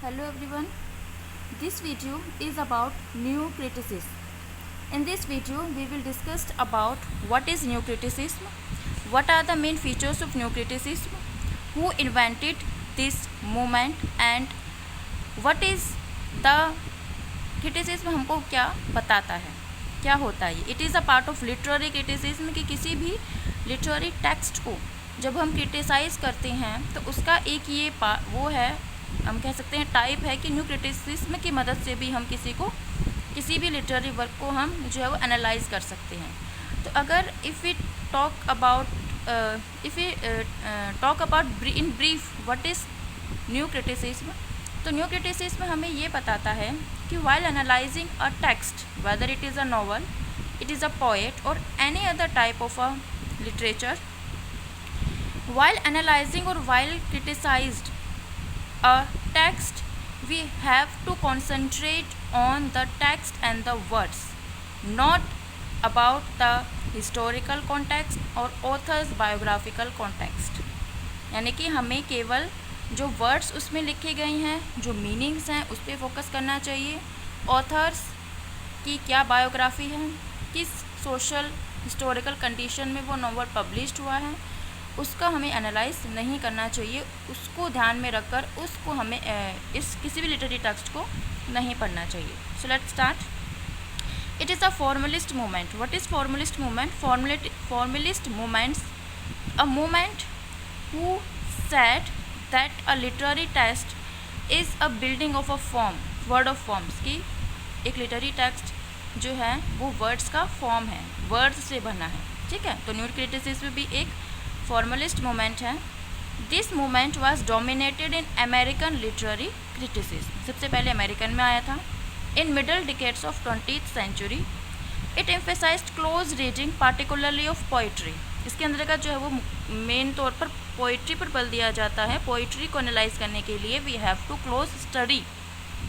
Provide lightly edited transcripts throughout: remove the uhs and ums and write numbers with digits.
Hello everyone. This video is about new criticism. In this video, we will discuss about what is new criticism, what are the main features of new criticism, who invented this movement and what is the criticism हमको क्या बताता है, क्या होता है. It is a part of literary criticism कि किसी भी लिटरेरी टेक्स्ट को जब हम क्रिटिसाइज़ करते हैं तो उसका एक ये वो है, हम कह सकते हैं टाइप है कि न्यू क्रिटिसिज्म की मदद से भी हम किसी भी लिटरेरी वर्क को हम जो है वो एनालाइज कर सकते हैं. तो अगर if we talk about in brief what is new criticism, तो न्यू क्रिटिसिज्म हमें ये बताता है कि while analyzing a text, whether it is a novel, it is a poet or any other type of a literature, while analyzing or while criticized a text, we have to concentrate on the text and the words, not about the historical context or author's biographical context. यानी कि हमें केवल जो words उसमें लिखे गए हैं, जो मीनिंग्स हैं, उस पर फोकस करना चाहिए. ऑथर्स की क्या बायोग्राफी है, किस सोशल हिस्टोरिकल कंडीशन में वो नॉवल पब्लिश्ड हुआ है, उसका हमें एनालाइज नहीं करना चाहिए. उसको ध्यान में रखकर उसको हमें इस किसी भी लिटरेरी टेक्स्ट को नहीं पढ़ना चाहिए. So let's start. It is a formalist movement. What is formalist movement? Formalist movements a movement who said that a literary text is a building of a form, word of forms, कि एक literary text जो है वो words का form है, words से बना है. ठीक है, तो न्यू क्रिटिसिज्म भी एक फॉर्मलिस्ट मूवमेंट है. This movement was dominated in American literary criticism. सबसे पहले अमेरिकन में आया था. In middle decades of 20th century it emphasized close reading, particularly of poetry. इसके अंदर का जो है वो मेन तौर पर पोइट्री पर बल दिया जाता है. पोइट्री को एनालाइज करने के लिए we have to close study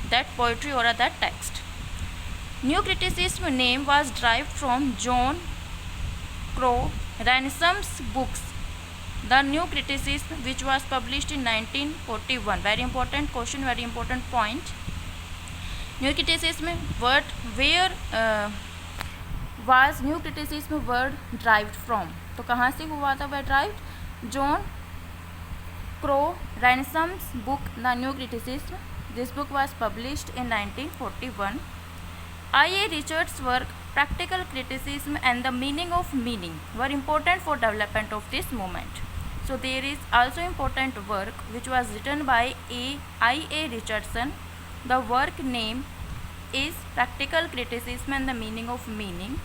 that poetry और that text. New criticism name was derived from John Crowe Ransom's books the new criticism which was published in 1941. Very important question, very important point. New criticism word where was new criticism word derived from, तो कहाँ से हुआ था वह derived? John Crowe Ransom's book the new criticism. This book was published in 1941. I.A. Richards' work Practical Criticism and the Meaning of Meaning were important for development of this movement. So there is also important work which was written by I.A. Richardson. The work name is Practical Criticism and the Meaning of Meaning,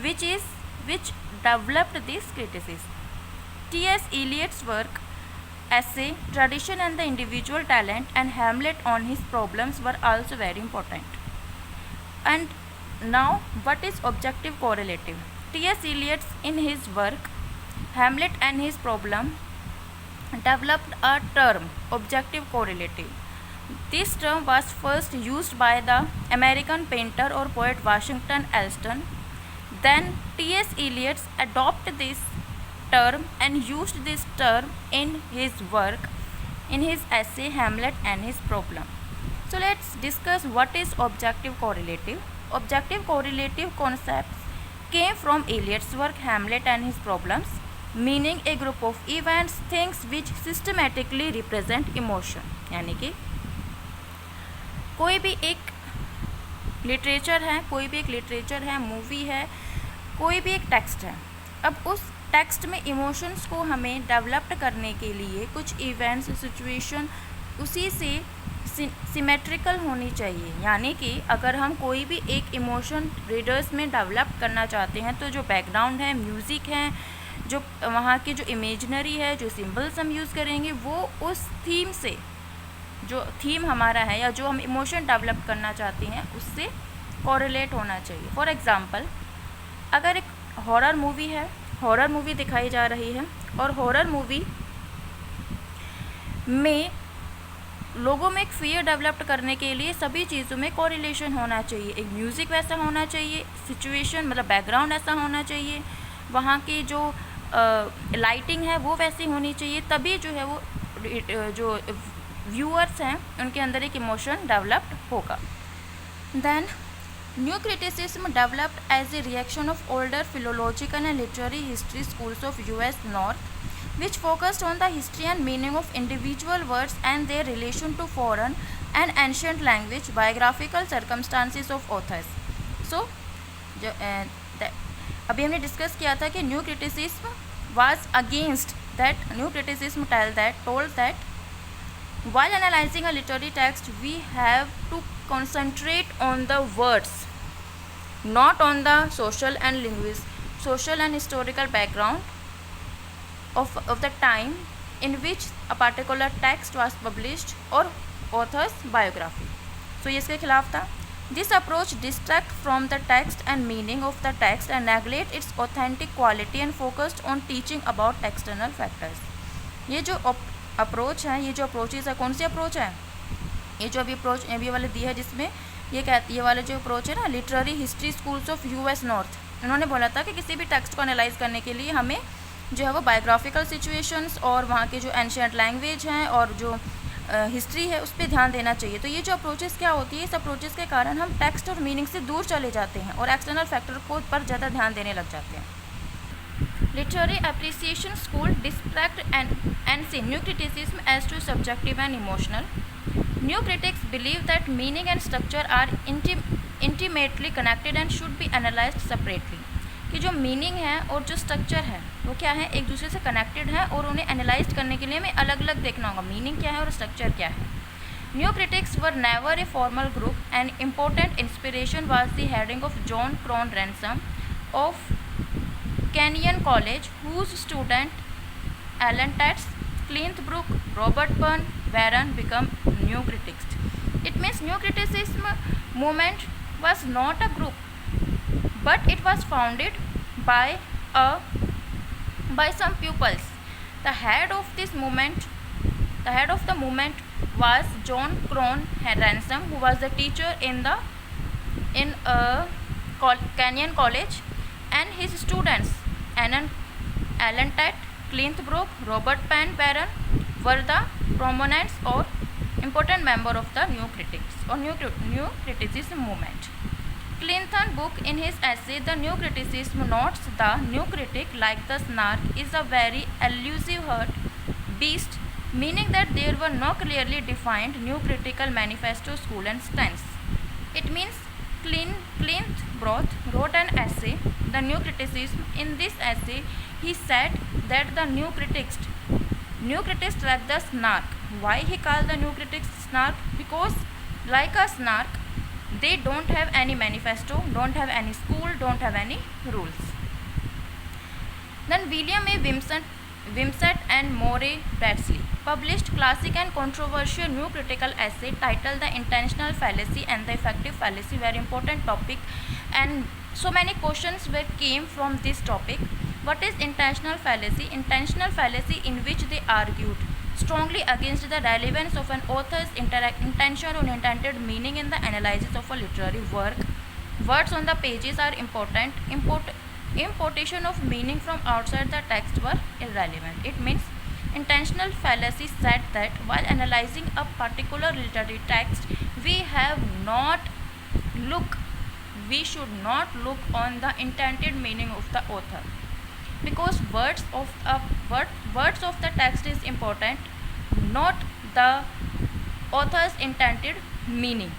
which developed this criticism. T.S. Eliot's work Essay, Tradition and the Individual Talent and Hamlet on His Problems were also very important. And now, what is objective correlative? T.S. Eliot in his work Hamlet and His Problem developed a term, objective correlative. This term was first used by the American painter or poet Washington Allston. Then T.S. Eliot adopted this term and used this term in his work, in his essay Hamlet and His Problem. So let's discuss what is objective correlative. Objective correlative concepts came from Eliot's work Hamlet and His Problems, meaning a group of events, things which systematically represent emotion. यानी कि कोई भी एक literature है, movie है, कोई भी एक टेक्स्ट है. अब उस टेक्स्ट में इमोशंस को हमें डेवलप करने के लिए कुछ इवेंट्स, सिचुएशन उसी से सिमेट्रिकल होनी चाहिए. यानी कि अगर हम कोई भी एक इमोशन रीडर्स में डेवलप करना चाहते हैं तो जो बैकग्राउंड है, म्यूज़िक है, जो वहाँ की जो इमेजनरी है, जो सिंबल्स हम यूज़ करेंगे, वो उस थीम से, जो थीम हमारा है या जो हम इमोशन डेवलप करना चाहते हैं उससे कोरिलेट होना चाहिए. फॉर एग्ज़ाम्पल, अगर एक हॉरर मूवी है, हॉरर मूवी दिखाई जा रही है और हॉरर मूवी में लोगों में एक फियर डेवलप करने के लिए सभी चीज़ों में कोरिलेशन होना चाहिए. एक म्यूज़िक वैसा होना चाहिए, सिचुएशन मतलब बैकग्राउंड ऐसा होना चाहिए, वहाँ की जो लाइटिंग है वो वैसी होनी चाहिए, तभी जो है वो जो व्यूअर्स हैं उनके अंदर एक इमोशन डेवलप्ड होगा. Then new criticism developed as a reaction of older philological and literary history schools of US North, which focused on the history and meaning of individual words and their relation to foreign and ancient language, biographical circumstances of authors. So, अभी हमने discuss किया था कि new criticism was against that. New criticism told that while analyzing a literary text we have to concentrate on the words, not on the social and historical background of the time in which a particular text was published or author's biography. So ये इसके खिलाफ था. This approach distracts from the text and meaning of the text and neglects its authentic quality and focused on teaching about external factors. ये जो approach है, ये जो approaches है, कौन सी अप्रोच है? ये जो अभी अप्रोच अभी वाले दी है जिसमें ये वाले जो अप्रोच है ना, literary history schools of US north, उन्होंने बोला था कि किसी भी टेक्स्ट को एनालाइज करने के लिए हमें जो है वो बायोग्राफिकल सिचुएशंस और वहाँ के जो एंशियंट लैंग्वेज हैं और जो हिस्ट्री है उस पर ध्यान देना चाहिए. तो ये जो अप्रोचेस क्या होती है, इस अप्रोचेस के कारण हम टेक्स्ट और मीनिंग से दूर चले जाते हैं और एक्सटर्नल फैक्टर को पर ज़्यादा ध्यान देने लग जाते हैं. Literary appreciation school distract and see new criticism as to subjective and emotional. New critics believe that meaning and structure are intimately connected and should be analyzed separately. कि जो मीनिंग है और जो स्ट्रक्चर है वो क्या है, एक दूसरे से कनेक्टेड है और उन्हें एनालाइज करने के लिए हमें अलग अलग देखना होगा मीनिंग क्या है और स्ट्रक्चर क्या है. New critics were never a formal group and important inspiration was the heading of John Crowe Ransom of Kenyon College, whose student Alan Tatz, Clint Brook, Robert Byrne, Warren become new critics. It means new criticism movement was not a group, but it was founded by some pupils. The head of the movement was John Crone Ransom, who was the teacher in Kenyon College, and his students Alan Tate, Clint Brook, Robert Pan Barron were the prominents or important member of the new critics or new criticism movement. Clinton Book in his essay The New Criticism notes the new critic, like the snark, is a very elusive herd beast, meaning that there were no clearly defined new critical manifesto school and stance. It means Clint Brook wrote an essay, The New Criticism. In this essay, he said that the new critics like the snark. Why he called the new critics snark? Because like a snark, they don't have any manifesto, don't have any school, don't have any rules. Then William A. Wimsatt and Moray Bradley published classic and controversial new critical essay titled The Intentional Fallacy and the Effective Fallacy, very important topic, and so many questions came from this topic. What is intentional fallacy? Intentional fallacy in which they argued strongly against the relevance of an author's intention or intended meaning in the analysis of a literary work. Words on the pages are important. Importation of meaning from outside the text were irrelevant. It means intentional fallacy said that while analyzing a particular literary text, we should not look on the intended meaning of the author, because words of the text is important, not the author's intended meaning.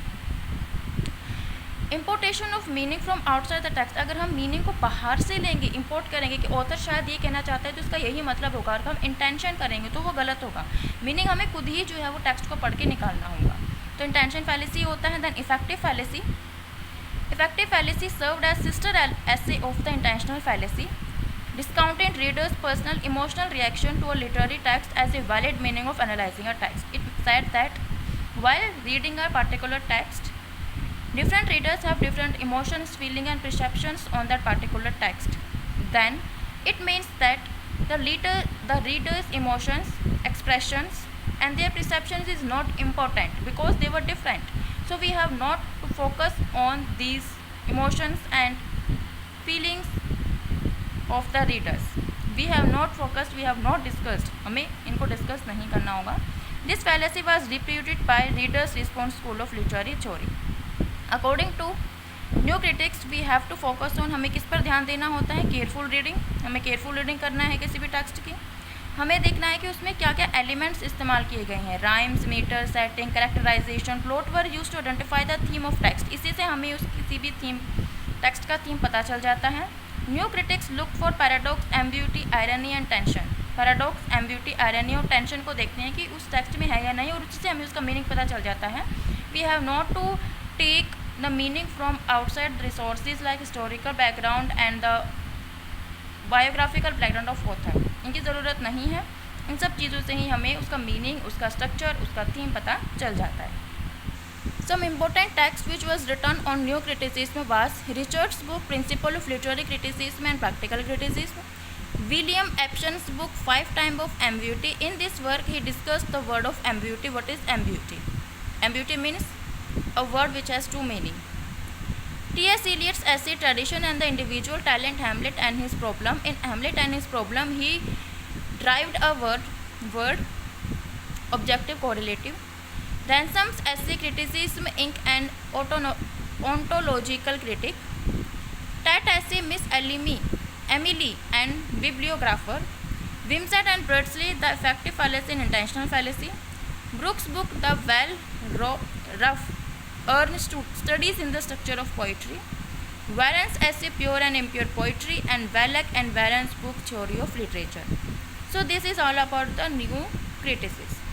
Importation of meaning from outside the text, अगर हम meaning को बाहर से लेंगे, import करेंगे कि author शायद ये कहना चाहता है तो इसका यही मतलब होगा, और हम इंटेंशन करेंगे तो वो गलत होगा. मीनिंग हमें खुद ही जो है वो टेक्स्ट को पढ़ के निकालना होगा. तो इंटेंशन फैलेसी होता है. Then affective fallacy served as sister essay of the intentional fallacy, discounting readers' personal emotional reaction to a literary text as a valid meaning of analyzing a text. It said that while reading a particular text, different readers have different emotions, feelings and perceptions on that particular text. Then it means that the reader's emotions, expressions and their perceptions is not important because they were different. So we have not to focus on these emotions and feelings of the readers. We have not discussed, हमें इनको discuss नहीं करना होगा. This fallacy was refuted by Reader's Response School of Literary Theory. According to new critics we have to focus on, हमें किस पर ध्यान देना होता है, केयरफुल रीडिंग, हमें केयरफुल रीडिंग करना है किसी भी टेक्स्ट की, हमें देखना है कि उसमें क्या क्या एलिमेंट्स इस्तेमाल किए गए हैं, rhymes, metre, setting, characterisation, plot were use to identify the theme of text, इसी से हमें उस किसी भी थीम टेक्स्ट का थीम पता चल जाता है. New critics look for paradox, ambiguity, irony and tension. Paradox, ambiguity, irony और टेंशन को देखते हैं कि उस टेक्स्ट में है या नहीं, और उससे हमें उसका मीनिंग पता चल जाता है. We have not to take the meaning from outside resources like historical background and the biographical background of author. इनकी ज़रूरत नहीं है, इन सब चीज़ों से ही हमें उसका मीनिंग, उसका स्ट्रक्चर, उसका थीम पता चल जाता है. Some important text which was written on new criticism was Richard's book Principle of Literary Criticism and Practical Criticism, William Epson's book Five Types of Ambiguity. In this work he discussed the word of ambiguity. What is ambiguity? Ambiguity means a word which has two meaning. T.S. Eliot's essay Tradition and the Individual Talent, Hamlet and His Problem. In Hamlet and His Problem he derived a word objective correlative. Ransom's essay Criticism Inc. and Ontological Critic. Tat essay Miss Emily and Bibliographer. Wimsatt and Beardsley The Effective Fallacy and Intentional Fallacy. Brooks' book The Well-Rough Earned Studies in the Structure of Poetry. Warren's essay Pure and Impure Poetry, and Wallach and Warren's book Theory of Literature. So this is all about the new criticism.